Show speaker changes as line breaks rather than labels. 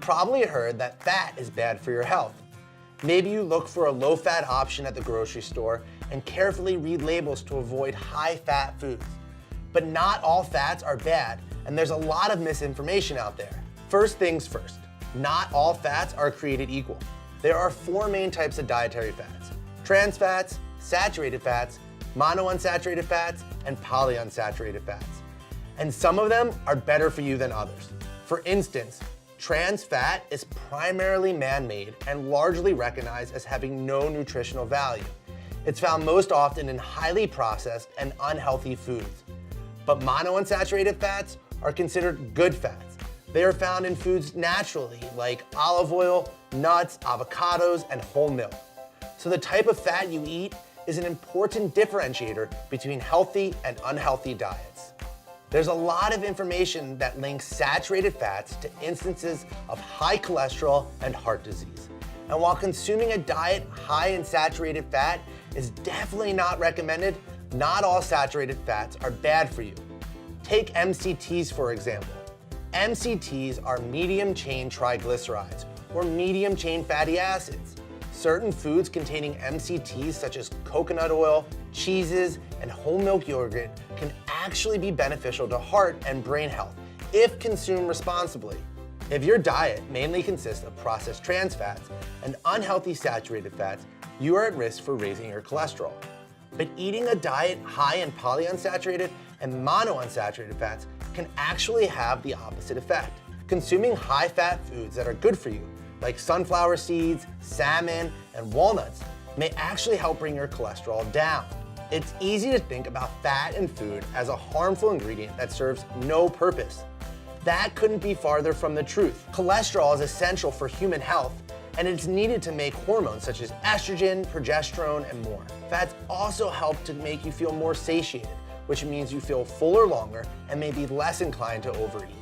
probably heard that fat is bad for your health. Maybe you look for a low-fat option at the grocery store and carefully read labels to avoid high-fat foods. But not all fats are bad, and there's a lot of misinformation out there. First things first, not all fats are created equal. There are 4 main types of dietary fats: trans fats, saturated fats, monounsaturated fats, and polyunsaturated fats. And some of them are better for you than others. For instance, trans fat is primarily man-made and largely recognized as having no nutritional value. It's found most often in highly processed and unhealthy foods. But monounsaturated fats are considered good fats. They are found in foods naturally, like olive oil, nuts, avocados, and whole milk. So the type of fat you eat is an important differentiator between healthy and unhealthy diets. There's a lot of information that links saturated fats to instances of high cholesterol and heart disease. And while consuming a diet high in saturated fat is definitely not recommended, not all saturated fats are bad for you. Take MCTs for example. MCTs are medium-chain triglycerides, or medium-chain fatty acids. Certain foods containing MCTs, such as coconut oil, cheeses, and whole milk yogurt, can actually be beneficial to heart and brain health if consumed responsibly. If your diet mainly consists of processed trans fats and unhealthy saturated fats, you are at risk for raising your cholesterol. But eating a diet high in polyunsaturated and monounsaturated fats can actually have the opposite effect. Consuming high-fat foods that are good for you, like sunflower seeds, salmon, and walnuts, may actually help bring your cholesterol down. It's easy to think about fat in food as a harmful ingredient that serves no purpose. That couldn't be farther from the truth. Cholesterol is essential for human health, and it's needed to make hormones such as estrogen, progesterone, and more. Fats also help to make you feel more satiated, which means you feel fuller longer and may be less inclined to overeat.